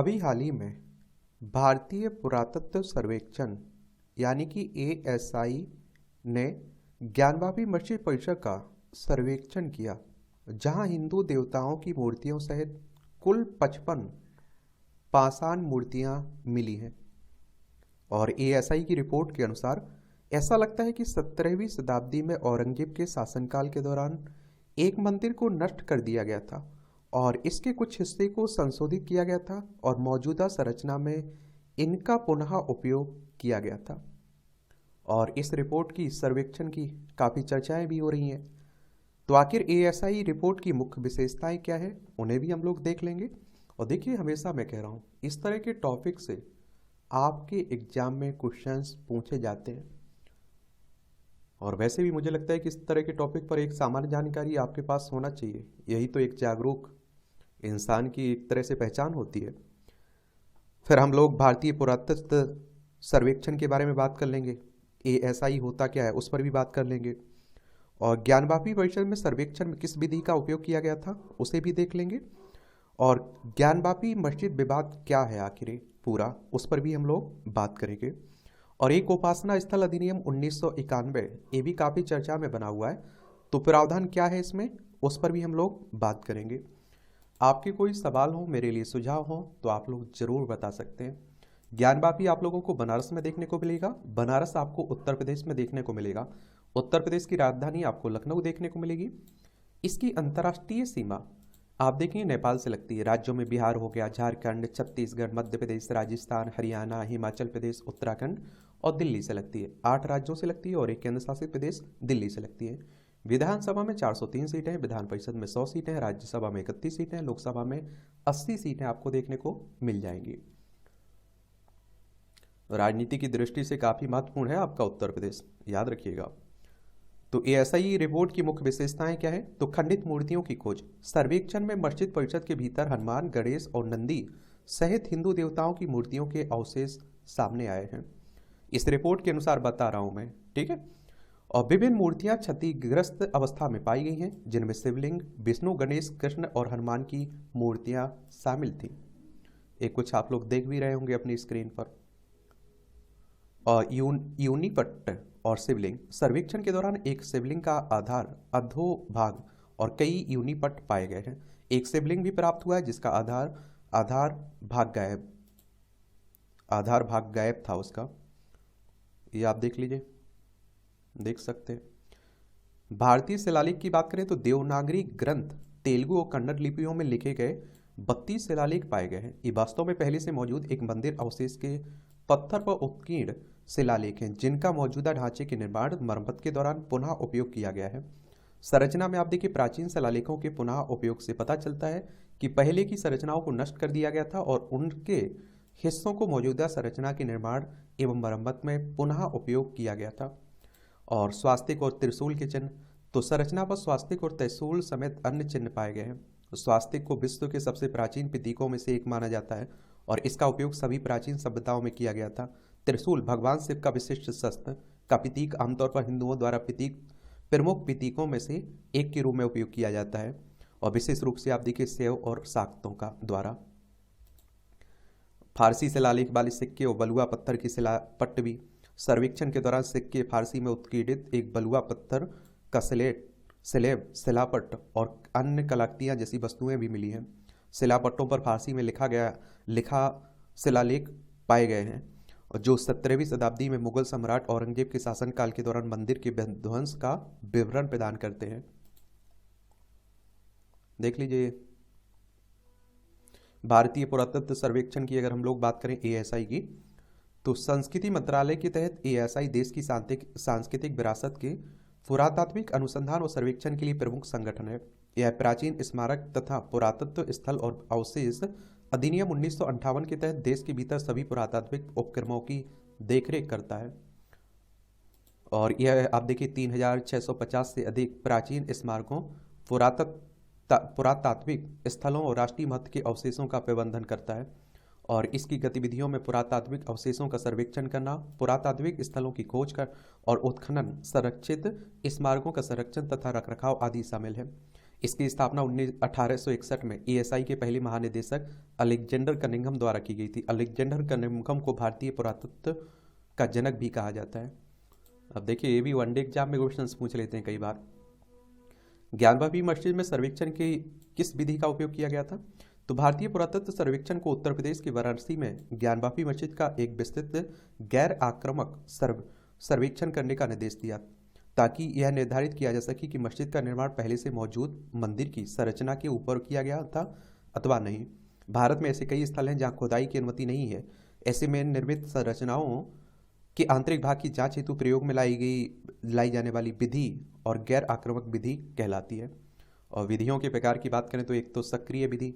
अभी हाल ही में भारतीय पुरातत्व सर्वेक्षण यानी कि एएसआई ने ज्ञानवापी मस्जिद परिसर का सर्वेक्षण किया, जहां हिंदू देवताओं की मूर्तियों सहित कुल 55 पाषाण मूर्तियां मिली हैं। और एएसआई की रिपोर्ट के अनुसार ऐसा लगता है कि 17वीं शताब्दी में औरंगजेब के शासनकाल के दौरान एक मंदिर को नष्ट कर दिया गया था और इसके कुछ हिस्से को संशोधित किया गया था और मौजूदा संरचना में इनका पुनः उपयोग किया गया था। और इस रिपोर्ट की सर्वेक्षण की काफ़ी चर्चाएं भी हो रही हैं। तो आखिर एएसआई रिपोर्ट की मुख्य विशेषताएं क्या है, उन्हें भी हम लोग देख लेंगे। और देखिए, हमेशा मैं कह रहा हूँ, इस तरह के टॉपिक से आपके एग्जाम में क्वेश्चंस पूछे जाते हैं। और वैसे भी मुझे लगता है कि इस तरह के टॉपिक पर एक सामान्य जानकारी आपके पास होना चाहिए। यही तो एक जागरूक इंसान की एक तरह से पहचान होती है। फिर हम लोग भारतीय पुरातत्व सर्वेक्षण के बारे में बात कर लेंगे, एएसआई होता क्या है उस पर भी बात कर लेंगे, और ज्ञानवापी परिसर में सर्वेक्षण में किस विधि का उपयोग किया गया था उसे भी देख लेंगे, और ज्ञानवापी मस्जिद विवाद क्या है आखिर पूरा, उस पर भी हम लोग बात करेंगे। और एक उपासना स्थल अधिनियम 1991 ये भी काफ़ी चर्चा में बना हुआ है, तो प्रावधान क्या है इसमें, उस पर भी हम लोग बात करेंगे। आपके कोई सवाल हो, मेरे लिए सुझाव हो, तो आप लोग जरूर बता सकते हैं। ज्ञानवापी आप लोगों को बनारस में देखने को मिलेगा, बनारस आपको उत्तर प्रदेश में देखने को मिलेगा, उत्तर प्रदेश की राजधानी आपको लखनऊ देखने को मिलेगी। इसकी अंतर्राष्ट्रीय सीमा आप देखेंगे नेपाल से लगती है। राज्यों में बिहार हो गया, झारखंड, छत्तीसगढ़, मध्य प्रदेश, राजस्थान, हरियाणा, हिमाचल प्रदेश, उत्तराखंड और दिल्ली से लगती है। 8 राज्यों से लगती है और एक केंद्र शासित प्रदेश दिल्ली से लगती है। विधानसभा में 403 सीटें हैं, विधान परिषद में 100 सीटें हैं, राज्यसभा में 31 सीटें हैं, लोकसभा में 80 सीटें आपको देखने को मिल जाएंगी। राजनीति की दृष्टि से काफी महत्वपूर्ण है आपका उत्तर प्रदेश, याद रखिएगा। तो एएसआई रिपोर्ट की मुख्य विशेषताएं क्या है, तो खंडित मूर्तियों की खोज। सर्वेक्षण में मस्जिद परिषद के भीतर हनुमान, गणेश और नंदी सहित हिंदू देवताओं की मूर्तियों के अवशेष सामने आए हैं। इस रिपोर्ट के अनुसार बता रहा हूं मैं, ठीक है। और विभिन्न मूर्तियां क्षतिग्रस्त अवस्था में पाई गई हैं, जिनमें शिवलिंग, विष्णु, गणेश, कृष्ण और हनुमान की मूर्तियां शामिल थी। एक कुछ आप लोग देख भी रहे होंगे अपनी स्क्रीन पर। और यूनिपट और शिवलिंग। सर्वेक्षण के दौरान एक शिवलिंग का आधार, अधोभाग और कई यूनिपट पाए गए हैं। एक शिवलिंग भी प्राप्त हुआ है जिसका आधार भाग गायब था उसका। ये आप देख लीजिए, देख सकते हैं। भारतीय शिलालेख की बात करें तो देवनागरी ग्रंथ, तेलुगु और कन्नड़ लिपियों में लिखे गए 32 शिलालेख पाए गए हैं। ये वास्तव में पहले से मौजूद एक मंदिर अवशेष के पत्थर पर उत्कीर्ण शिलालेख हैं, जिनका मौजूदा ढांचे के निर्माण मरम्मत के दौरान पुनः उपयोग किया गया है। संरचना में आप देखिए, प्राचीन शिलालेखों के पुनः उपयोग से पता चलता है कि पहले की संरचनाओं को नष्ट कर दिया गया था और उनके हिस्सों को मौजूदा संरचना के निर्माण एवं मरम्मत में पुनः उपयोग किया गया था। और स्वास्तिक और त्रिशूल के चिन्ह, तो संरचना पर स्वास्तिक और त्रिशूल समेत अन्य चिन्ह पाए गए हैं। स्वास्तिक को विश्व के सबसे प्राचीन प्रतीकों में से एक माना जाता है और इसका उपयोग सभी प्राचीन सभ्यताओं में किया गया था। त्रिशूल भगवान शिव का विशिष्ट शस्त्र का प्रतीक, आमतौर पर हिंदुओं द्वारा प्रमुख प्रतीकों में से एक के रूप में उपयोग किया जाता है, और विशेष रूप से आप देखिए सेव और शाक्तों का द्वारा। फारसी शिलालेख वाले सिक्के और बलुआ पत्थर की शिलापट्ट भी। सर्वेक्षण के दौरान सिक्के, फारसी में उत्कीर्णित एक बलुआ पत्थर का स्लेब, शिलापट्ट और अन्य कलाकृतियां जैसी वस्तुएं भी मिली हैं। शिलापट्टों पर फारसी में लिखा शिलालेख पाए गए हैं, और जो 17वीं शताब्दी में मुगल सम्राट औरंगजेब के शासनकाल के दौरान मंदिर के विध्वंस का विवरण प्रदान करते हैं। देख लीजिए, भारतीय पुरातत्व सर्वेक्षण की अगर हम लोग बात करें एएसआई की, तो संस्कृति मंत्रालय के तहत एएसआई देश की सांस्कृतिक विरासत के पुरातात्विक अनुसंधान और सर्वेक्षण के लिए प्रमुख संगठन है। यह प्राचीन स्मारक तथा पुरातत्व स्थल और अवशेष अधिनियम 1958 के तहत देश के भीतर सभी पुरातात्विक उपक्रमों की देखरेख करता है। और यह आप देखिए 3650 से अधिक प्राचीन स्मारकों, पुरातात्विक स्थलों और राष्ट्रीय महत्व के अवशेषों का प्रबंधन करता है। और इसकी गतिविधियों में पुरातात्विक अवशेषों का सर्वेक्षण करना, पुरातात्विक स्थलों की खोज कर और उत्खनन, संरक्षित स्मारकों का संरक्षण तथा रखरखाव आदि शामिल है। इसकी स्थापना 1861 में एएसआई के पहले महानिदेशक अलेक्जेंडर कनिंघम द्वारा की गई थी। अलेक्जेंडर कनिंघम को भारतीय पुरातत्व का जनक भी कहा जाता है। अब देखिए, ये भी वनडे एग्जाम में क्वेश्चन पूछ लेते हैं कई बार। ज्ञानवापी मस्जिद में सर्वेक्षण की किस विधि का उपयोग किया गया था? तो भारतीय पुरातत्व सर्वेक्षण को उत्तर प्रदेश के वाराणसी में ज्ञानवापी मस्जिद का एक विस्तृत गैर आक्रामक सर्वेक्षण करने का निर्देश दिया, ताकि यह निर्धारित किया जा सके कि मस्जिद का निर्माण पहले से मौजूद मंदिर की संरचना के ऊपर किया गया था अथवा नहीं। भारत में ऐसे कई स्थल हैं जहां खुदाई की अनुमति नहीं है। ऐसे में निर्मित संरचनाओं के आंतरिक भाग की जांच हेतु प्रयोग में लाई जाने वाली विधि और गैर आक्रामक विधि कहलाती है। और विधियों के प्रकार की बात करें तो एक तो सक्रिय विधि,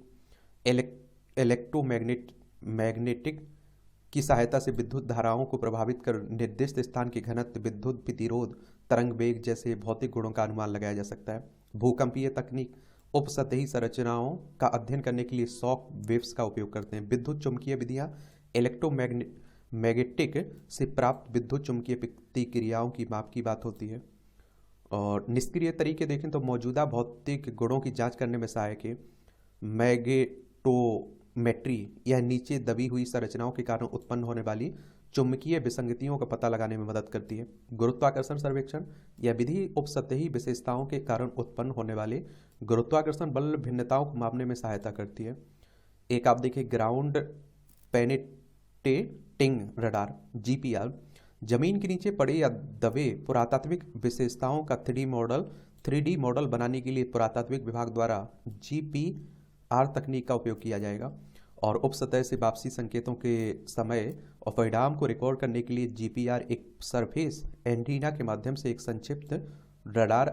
मैग्नेटिक की सहायता से विद्युत धाराओं को प्रभावित कर निर्दिष्ट स्थान के घनत्व, विद्युत प्रतिरोध, तरंग वेग जैसे भौतिक गुणों का अनुमान लगाया जा सकता है। भूकंपीय तकनीक, उपसतही संरचनाओं का अध्ययन करने के लिए शॉक वेव्स का उपयोग करते हैं। विद्युत चुंबकीय विधियां, इलेक्ट्रोमैग्नेटिक से प्राप्त विद्युत चुंबकीय प्रतिक्रियाओं की माप की बात होती है। और निष्क्रिय तरीके देखें तो मौजूदा भौतिक गुणों की जांच करने में सहायक है। मैग्नेटोमेट्री, यह नीचे दबी हुई संरचनाओं के कारण उत्पन्न होने वाली चुंबकीय विसंगतियों का पता लगाने में मदद करती है। गुरुत्वाकर्षण सर्वेक्षण, यह विधि उपसतही विशेषताओं के कारण उत्पन्न होने वाले गुरुत्वाकर्षण बल भिन्नताओं को मापने में सहायता करती है। एक आप देखिए ग्राउंड पेनिट्रेटिंग रडार, जीपीआर, जमीन के नीचे पड़े या दबे पुरातात्विक विशेषताओं का 3D मॉडल बनाने के लिए पुरातात्विक विभाग द्वारा जीपीआर तकनीक का उपयोग किया जाएगा। और उपसतह से वापसी संकेतों के समय और परिणाम को रिकॉर्ड करने के लिए जीपीआर एक सरफेस एंटीना के माध्यम से एक संक्षिप्त रडार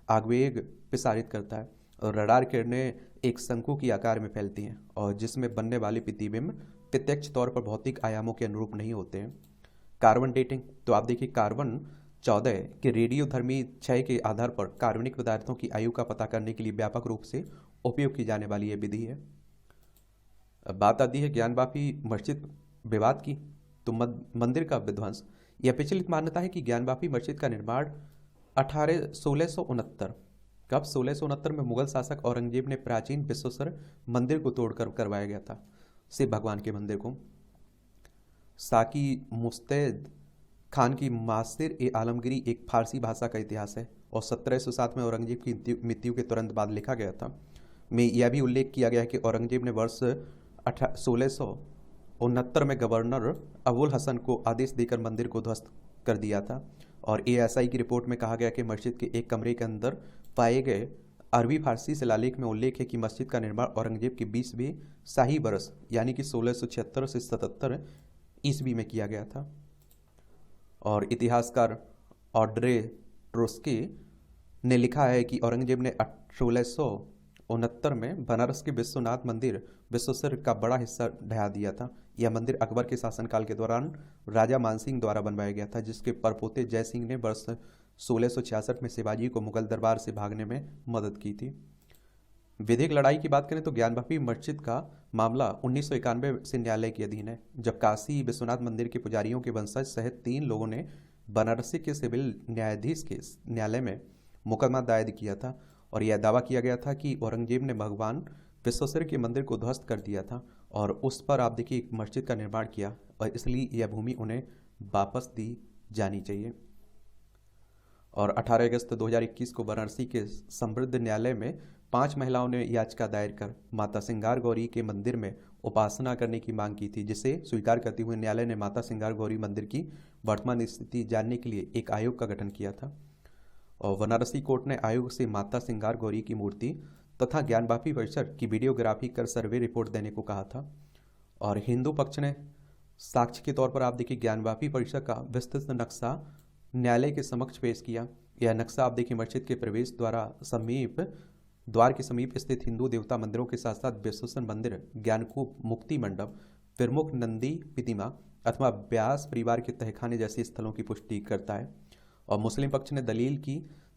आवेग प्रसारित करता है। और रडार किरणें एक शंकु की आकार में फैलती हैं और जिसमें बनने वाले प्रतिबिंब प्रत्यक्ष तौर पर भौतिक आयामों के अनुरूप नहीं होते हैं। कार्बन डेटिंग, तो आप देखिए कार्बन 14 के रेडियोधर्मी क्षय के आधार पर कार्बनिक पदार्थों की आयु का पता करने के लिए व्यापक रूप से उपयोग की जाने वाली यह विधि है। अब बात आती है ज्ञानवापी मस्जिद विवाद की। तो मंदिर का विध्वंस, यह प्रचलित मान्यता है कि ज्ञानवापी मस्जिद का निर्माण 1669 कब 1669 में मुगल शासक औरंगजेब ने प्राचीन विश्वेश्वर मंदिर को तोड़कर करवाया गया था। शिव भगवान के मंदिर को साकी मुस्तैद खान की मासिर ए आलमगिरी एक फारसी भाषा का इतिहास है और 1707 में औरंगजेब की मृत्यु के तुरंत बाद लिखा गया था। में यह भी उल्लेख किया गया है कि औरंगजेब ने वर्ष 1669 में गवर्नर अबुल हसन को आदेश देकर मंदिर को ध्वस्त कर दिया था। और एएसआई की रिपोर्ट में कहा गया कि मस्जिद के एक कमरे के अंदर पाए गए अरबी फारसी शिलालेख में उल्लेख है कि मस्जिद का निर्माण औरंगजेब के 20वें शाही बरस यानी कि 1676 से 77 ईस्वी में किया गया था। और इतिहासकार ऑड्रे ट्रोस्की ने लिखा है कि औरंगजेब ने 1669 में बनारस के विश्वनाथ मंदिर विश्वेश्वर का बड़ा हिस्सा ढहा दिया था। यह मंदिर अकबर के शासनकाल के दौरान राजा मानसिंह द्वारा बनवाया गया था, जिसके परपोते जय सिंह ने वर्ष 1666 में शिवाजी को मुगल दरबार से भागने में मदद की थी। विधिक लड़ाई की बात करें तो ज्ञानवापी मस्जिद का मामला 1991 से न्यायालय के अधीन है, जब काशी विश्वनाथ मंदिर के पुजारियों के वंशज सहित 3 लोगों ने बनारसी के सिविल न्यायाधीश के न्यायालय में मुकदमा दायर किया था। और यह दावा किया गया था कि औरंगजेब ने भगवान विश्वेश्वर के मंदिर को ध्वस्त कर दिया था और उस पर आप देखिए एक मस्जिद का निर्माण किया और इसलिए यह भूमि उन्हें वापस दी जानी चाहिए। और 18 अगस्त 2021 को वाराणसी के समृद्ध न्यायालय में 5 महिलाओं ने याचिका दायर कर माता सिंगार गौरी के मंदिर में उपासना करने की मांग की थी, जिसे स्वीकार करते हुए न्यायालय ने माता सिंगार गौरी मंदिर की वर्तमान स्थिति जानने के लिए एक आयोग का गठन किया था। और बनारसी कोर्ट ने आयोग से माता सिंगार गौरी की मूर्ति तथा ज्ञानवापी परिसर की वीडियोग्राफी कर सर्वे रिपोर्ट देने को कहा था। और हिंदू पक्ष ने साक्ष्य के तौर पर आप देखिए ज्ञानवापी परिसर का विस्तृत नक्शा न्यायालय के समक्ष पेश किया। यह नक्शा आप देखिए मस्जिद के प्रवेश द्वार के समीप स्थित हिंदू देवता मंदिरों के साथ साथ विश्वेश्वर मंदिर, ज्ञानकूप, मुक्ति मंडप, प्रमुख नंदी प्रतिमा अथवा व्यास परिवार के तहखाने जैसे स्थलों की पुष्टि करता है। और मुस्लिम पक्ष ने दलील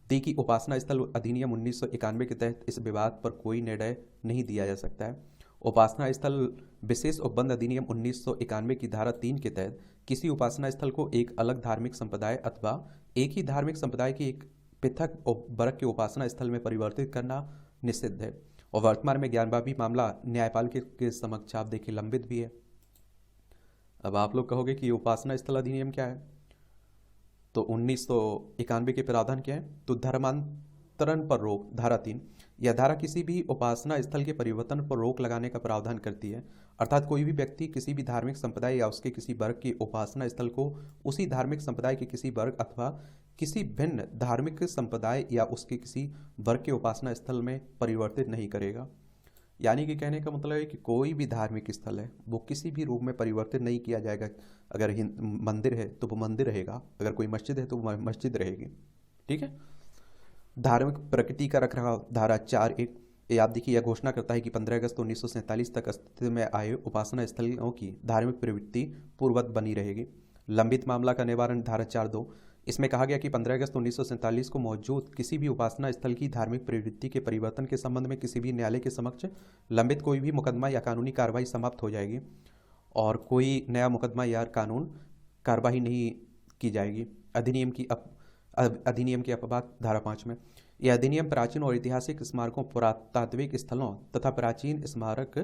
दी कि उपासना स्थल अधिनियम 1991 के तहत इस विवाद पर कोई निर्णय नहीं दिया जा सकता है। उपासना स्थल विशेष उपबंध अधिनियम 1991 की धारा 3 के तहत किसी उपासना स्थल को एक अलग धार्मिक संप्रदाय अथवा एक ही धार्मिक संप्रदाय के एक पृथक वर्ग के उपासना स्थल में परिवर्तित करना निषिद्ध है। और वर्तमान में ज्ञानवापी मामला न्यायपालिका के समक्ष आप देखिए लंबित भी है। अब आप लोग कहोगे कि उपासना स्थल अधिनियम क्या है, तो 1991 के प्रावधान क्या है, तो धर्मांतरण पर रोक धारा 3। यह धारा किसी भी उपासना स्थल के परिवर्तन पर रोक लगाने का प्रावधान करती है। अर्थात कोई भी व्यक्ति किसी भी धार्मिक संप्रदाय या उसके किसी वर्ग के उपासना स्थल को उसी धार्मिक संप्रदाय के किसी वर्ग अथवा किसी भिन्न धार्मिक संप्रदाय या उसके किसी वर्ग के उपासना स्थल में परिवर्तित नहीं करेगा। यानी कि कहने का मतलब है कि कोई भी धार्मिक स्थल है वो किसी भी रूप में परिवर्तित नहीं किया जाएगा। अगर मंदिर है तो वो मंदिर रहेगा, अगर कोई मस्जिद है तो वो मस्जिद रहेगी। ठीक है। धार्मिक प्रकृति का रखरखाव धारा 4(1) ये आप देखिए, यह घोषणा करता है कि 15 अगस्त 1947 तक अस्तित्व में आए उपासना स्थलों की धार्मिक प्रवृत्ति पूर्ववत बनी रहेगी। लंबित मामला का निवारण धारा 4(2) इसमें कहा गया कि 15 अगस्त 1947 को मौजूद किसी भी उपासना स्थल की धार्मिक प्रवृत्ति के परिवर्तन के संबंध में किसी भी न्यायालय के समक्ष लंबित कोई भी मुकदमा या कानूनी कार्रवाई समाप्त हो जाएगी और कोई नया मुकदमा या कानून कार्रवाई नहीं की जाएगी। अधिनियम की अपवाद धारा 5 में यह अधिनियम प्राचीन और ऐतिहासिक स्मारकों, पुरातात्विक स्थलों तथा प्राचीन स्मारक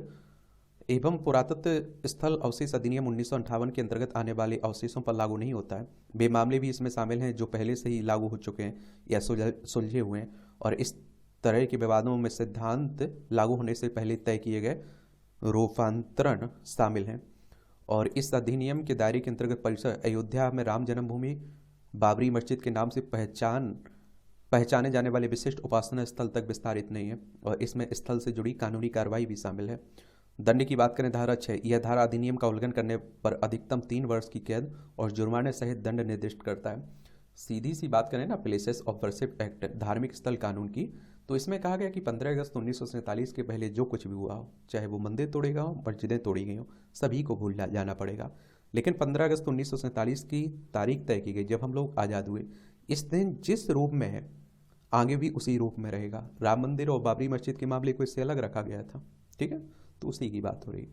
एवं पुरातत्व स्थल अवशेष अधिनियम 1958 के अंतर्गत आने वाले अवशेषों पर लागू नहीं होता है। वे मामले भी इसमें शामिल हैं जो पहले से ही लागू हो चुके हैं या सुलझे हुए हैं और इस तरह के विवादों में सिद्धांत लागू होने से पहले तय किए गए रूपांतरण शामिल हैं। और इस अधिनियम के दायरे के अंतर्गत परिसर अयोध्या में राम जन्मभूमि, बाबरी मस्जिद के नाम से पहचाने जाने वाले विशिष्ट उपासना स्थल तक विस्तारित नहीं है और इसमें स्थल से जुड़ी कानूनी कार्रवाई भी शामिल है। दंड की बात करें धारा 6, यह धारा अधिनियम का उल्लंघन करने पर अधिकतम 3 वर्ष की कैद और जुर्माने सहित दंड निर्दिष्ट करता है। सीधी सी बात करें ना प्लेसेस ऑफ वर्शिप एक्ट धार्मिक स्थल कानून की, तो इसमें कहा गया कि 15 अगस्त 1947 के पहले जो कुछ भी हुआ हो, चाहे वो मंदिर तोड़े गए हो, मस्जिदें तोड़ी गई हो, सभी को भूल जाना पड़ेगा। लेकिन 15 अगस्त 1947 की तारीख तय की गई जब हम लोग आज़ाद हुए, इस दिन जिस रूप में है आगे भी उसी रूप में रहेगा। राम मंदिर और बाबरी मस्जिद के मामले को इससे अलग रखा गया था। ठीक है, तो उसी की बात हो रही है।